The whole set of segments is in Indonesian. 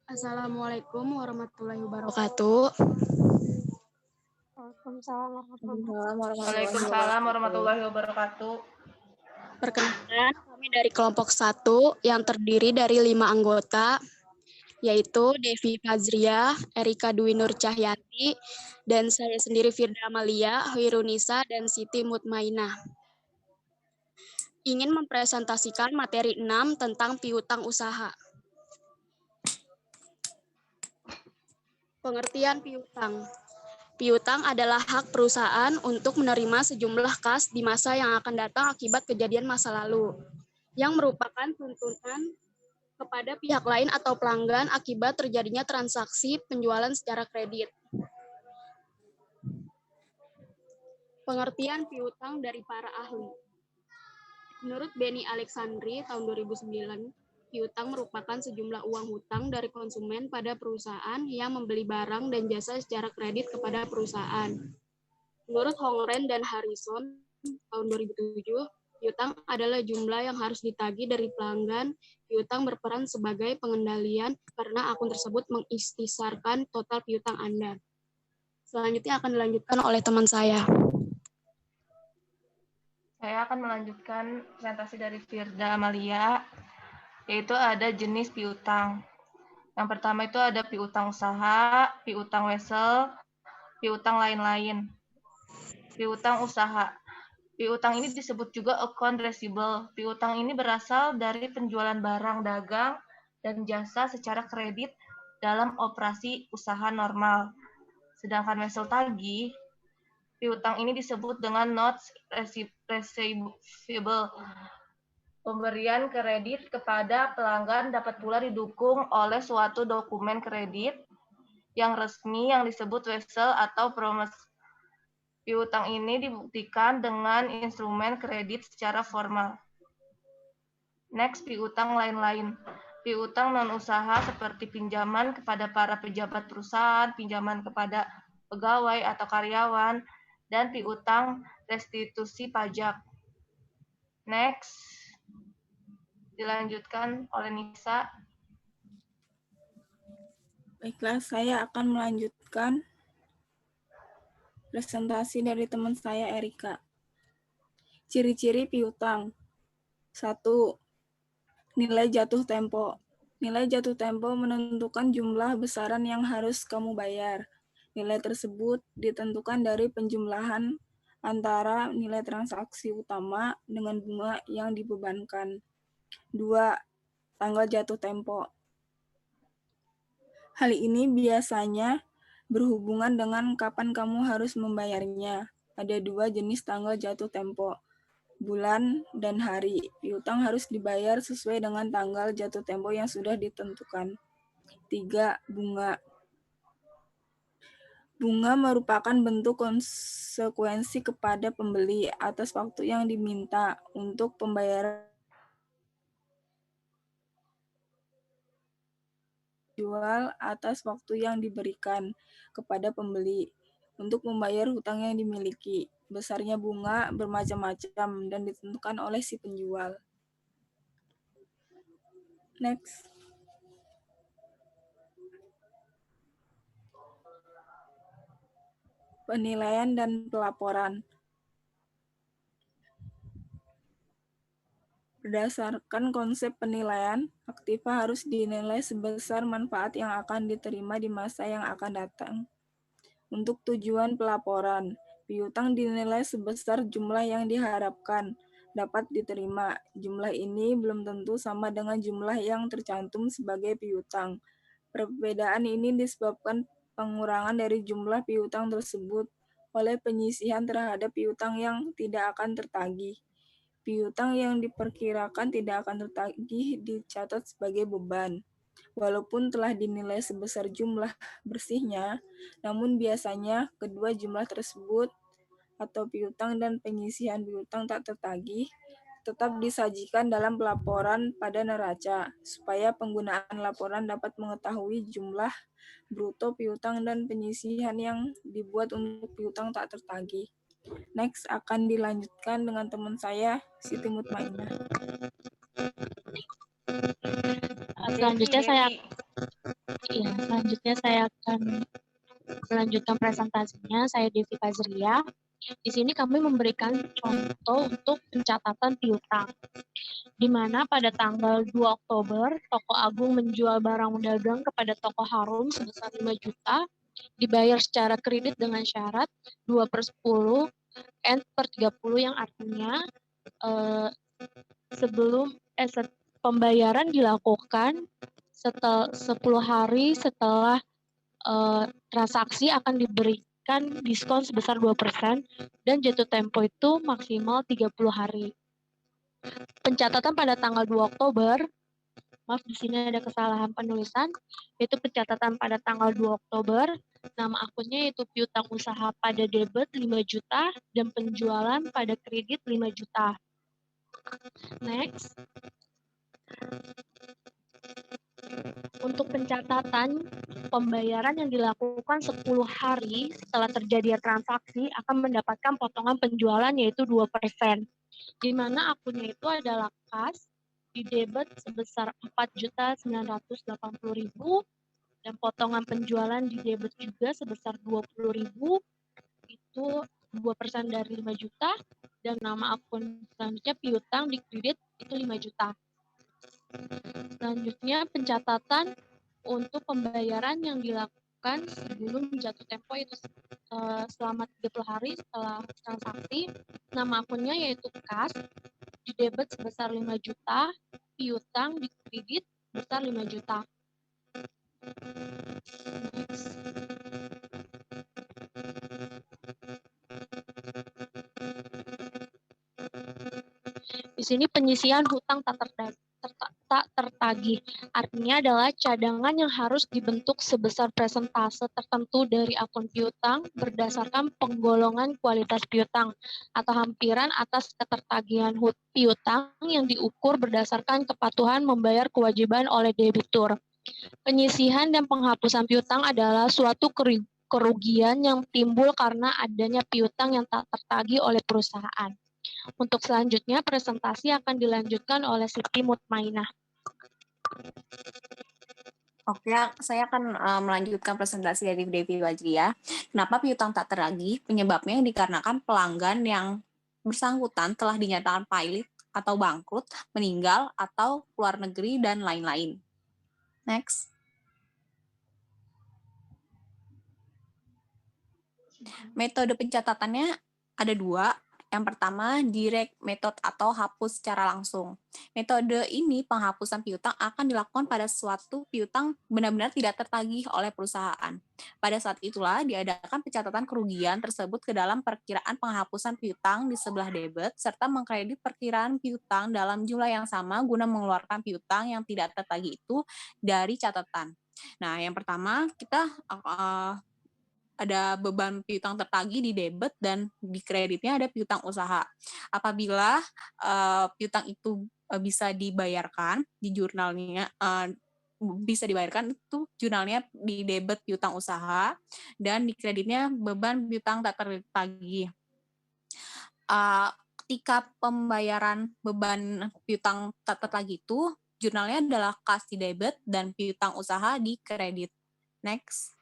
Assalamualaikum warahmatullahi wabarakatuh. Waalaikumsalam warahmatullahi wabarakatuh. Perkenalkan, kami dari kelompok 1 yang terdiri dari 5 anggota, yaitu Devi Fazria, Erika Dwi Nur Cahyanti, dan saya sendiri Firda Amalia, Hoirunisa, dan Siti Mutmainah. Ingin mempresentasikan materi 6 tentang piutang usaha. Pengertian piutang. Piutang adalah hak perusahaan untuk menerima sejumlah kas di masa yang akan datang akibat kejadian masa lalu, yang merupakan tuntutan kepada pihak lain atau pelanggan akibat terjadinya transaksi penjualan secara kredit. Pengertian piutang dari para ahli. Menurut Benny Alexandri tahun 2009, piutang merupakan sejumlah uang hutang dari konsumen pada perusahaan yang membeli barang dan jasa secara kredit kepada perusahaan. Menurut Hongren dan Harrison tahun 2007, piutang adalah jumlah yang harus ditagih dari pelanggan. Piutang berperan sebagai pengendalian karena akun tersebut mengistisarkan total piutang Anda. Selanjutnya akan dilanjutkan oleh teman saya. Saya akan melanjutkan presentasi dari Firda Amalia, yaitu ada jenis piutang. Yang pertama itu ada piutang usaha, piutang wesel, piutang lain-lain. Piutang usaha. Piutang ini disebut juga account receivable. Piutang ini berasal dari penjualan barang dagang dan jasa secara kredit dalam operasi usaha normal. Sedangkan wesel tagih, piutang ini disebut dengan notes receivable. Pemberian kredit kepada pelanggan dapat pula didukung oleh suatu dokumen kredit yang resmi yang disebut wesel atau promise. Piutang ini dibuktikan dengan instrumen kredit secara formal. Next, piutang lain-lain. Piutang non-usaha seperti pinjaman kepada para pejabat perusahaan, pinjaman kepada pegawai atau karyawan, dan piutang restitusi pajak. Next, dilanjutkan oleh Nisa. Baiklah, saya akan melanjutkan presentasi dari teman saya, Erika. Ciri-ciri piutang. 1. Nilai jatuh tempo. Nilai jatuh tempo menentukan jumlah besaran yang harus kamu bayar. Nilai tersebut ditentukan dari penjumlahan antara nilai transaksi utama dengan bunga yang dibebankan. 2. Tanggal jatuh tempo. Hal ini biasanya berhubungan dengan kapan kamu harus membayarnya. Ada 2 jenis tanggal jatuh tempo, bulan dan hari. Piutang harus dibayar sesuai dengan tanggal jatuh tempo yang sudah ditentukan. 3. Bunga. Bunga merupakan bentuk konsekuensi kepada pembeli atas waktu yang diminta untuk pembayaran jual atas waktu yang diberikan kepada pembeli untuk membayar hutang yang dimiliki. Besarnya bunga bermacam-macam dan ditentukan oleh si penjual. Next. Penilaian dan pelaporan. Berdasarkan konsep penilaian, aktiva harus dinilai sebesar manfaat yang akan diterima di masa yang akan datang. Untuk tujuan pelaporan, piutang dinilai sebesar jumlah yang diharapkan dapat diterima. Jumlah ini belum tentu sama dengan jumlah yang tercantum sebagai piutang. Perbedaan ini disebabkan pengurangan dari jumlah piutang tersebut oleh penyisihan terhadap piutang yang tidak akan tertagih. Piutang yang diperkirakan tidak akan tertagih dicatat sebagai beban. Walaupun telah dinilai sebesar jumlah bersihnya, namun biasanya kedua jumlah tersebut atau piutang dan penyisihan piutang tak tertagih tetap disajikan dalam pelaporan pada neraca, supaya penggunaan laporan dapat mengetahui jumlah bruto piutang dan penyisihan yang dibuat untuk piutang tak tertagih. Next akan dilanjutkan dengan teman saya, Siti Mutmainah. Selanjutnya saya Iya, selanjutnya saya akan melanjutkan presentasinya. Saya Devi Fazria. Di sini kami memberikan contoh untuk pencatatan piutang, di mana pada tanggal 2 Oktober, Toko Agung menjual barang dagang kepada Toko Harum sebesar 5 juta, dibayar secara kredit dengan syarat 2/10 N/30, yang artinya pembayaran dilakukan setelah 10 hari setelah transaksi akan diberikan diskon sebesar 2% dan jatuh tempo itu maksimal 30 hari. Pencatatan pada tanggal 2 Oktober, maaf di sini ada kesalahan penulisan, yaitu pencatatan pada tanggal 2 Oktober, nama akunnya yaitu piutang usaha pada debit 5 juta dan penjualan pada kredit 5 juta. Next. Untuk pencatatan pembayaran yang dilakukan 10 hari setelah terjadi transaksi akan mendapatkan potongan penjualan yaitu 2%, di mana akunnya itu adalah kas di debit sebesar 4.980.000 dan potongan penjualan di debit juga sebesar 20.000, itu 2% dari 5 juta, dan nama akun selanjutnya piutang di kredit itu 5 juta. Selanjutnya pencatatan untuk pembayaran yang dilakukan sebelum jatuh tempo itu selama 30 hari setelah transaksi. Nama akunnya yaitu kas, di debit sebesar 5 juta, piutang di kredit sebesar 5 juta. Next. Di sini penyisian hutang tak tertagih. Artinya adalah cadangan yang harus dibentuk sebesar persentase tertentu dari akun piutang berdasarkan penggolongan kualitas piutang atau hampiran atas ketertagihan piutang yang diukur berdasarkan kepatuhan membayar kewajiban oleh debitur. Penyisihan dan penghapusan piutang adalah suatu kerugian yang timbul karena adanya piutang yang tak tertagih oleh perusahaan. Untuk selanjutnya, presentasi akan dilanjutkan oleh Siti Mutmainah. Oke, saya akan melanjutkan presentasi dari Devi Fazria. Kenapa piutang tak tertagih? Penyebabnya dikarenakan pelanggan yang bersangkutan telah dinyatakan pailit atau bangkrut, meninggal, atau keluar negeri, dan lain-lain. Next. Metode pencatatannya ada 2. Yang pertama, direct method atau hapus secara langsung. Metode ini penghapusan piutang akan dilakukan pada suatu piutang benar-benar tidak tertagih oleh perusahaan. Pada saat itulah diadakan pencatatan kerugian tersebut ke dalam perkiraan penghapusan piutang di sebelah debit serta mengkredit perkiraan piutang dalam jumlah yang sama guna mengeluarkan piutang yang tidak tertagih itu dari catatan. Nah, yang pertama kita ada beban piutang tertagih di debit dan di kreditnya ada piutang usaha. Apabila piutang itu bisa dibayarkan di jurnalnya, bisa dibayarkan itu jurnalnya di debit piutang usaha dan di kreditnya beban piutang tak tertagih. Ketika pembayaran beban piutang tak tertagih itu jurnalnya adalah kas di debit dan piutang usaha di kredit. Next.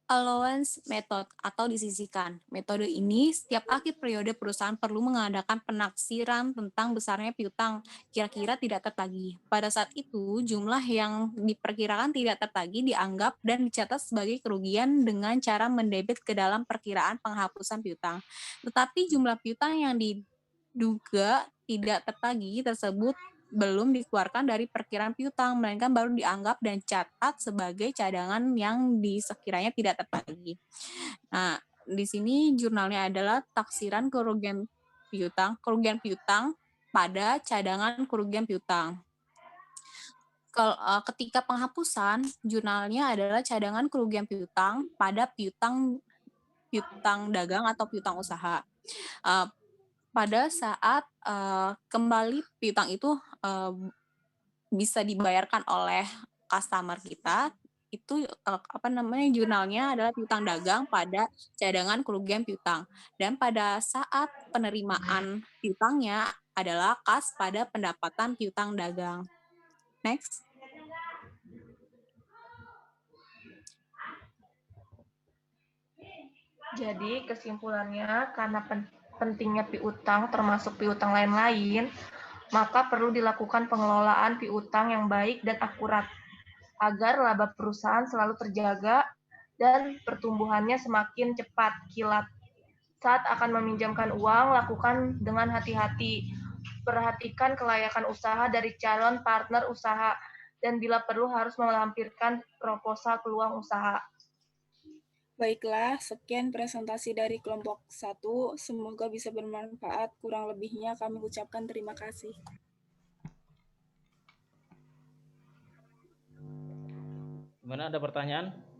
Allowance method atau disisihkan. Metode ini setiap akhir periode perusahaan perlu mengadakan penaksiran tentang besarnya piutang kira-kira tidak tertagih. Pada saat itu, jumlah yang diperkirakan tidak tertagih dianggap dan dicatat sebagai kerugian dengan cara mendebit ke dalam perkiraan penghapusan piutang. Tetapi jumlah piutang yang diduga tidak tertagih tersebut belum dikeluarkan dari perkiraan piutang, melainkan baru dianggap dan catat sebagai cadangan yang sekiranya tidak tertagih. Nah, di sini jurnalnya adalah taksiran kerugian piutang pada cadangan kerugian piutang. Ketika penghapusan, jurnalnya adalah cadangan kerugian piutang pada piutang dagang atau piutang usaha. Pada saat kembali piutang itu bisa dibayarkan oleh customer kita, itu jurnalnya adalah piutang dagang pada cadangan kerugian piutang. Dan pada saat penerimaan piutangnya adalah kas pada pendapatan piutang dagang. Next. Jadi kesimpulannya, karena pentingnya piutang termasuk piutang lain-lain, maka perlu dilakukan pengelolaan piutang yang baik dan akurat agar laba perusahaan selalu terjaga dan pertumbuhannya semakin cepat kilat. Saat akan meminjamkan uang, lakukan dengan hati-hati. Perhatikan kelayakan usaha dari calon partner usaha, dan bila perlu harus melampirkan proposal peluang usaha. Baiklah, sekian presentasi dari kelompok 1. Semoga bisa bermanfaat. Kurang lebihnya kami ucapkan terima kasih. Gimana, ada pertanyaan?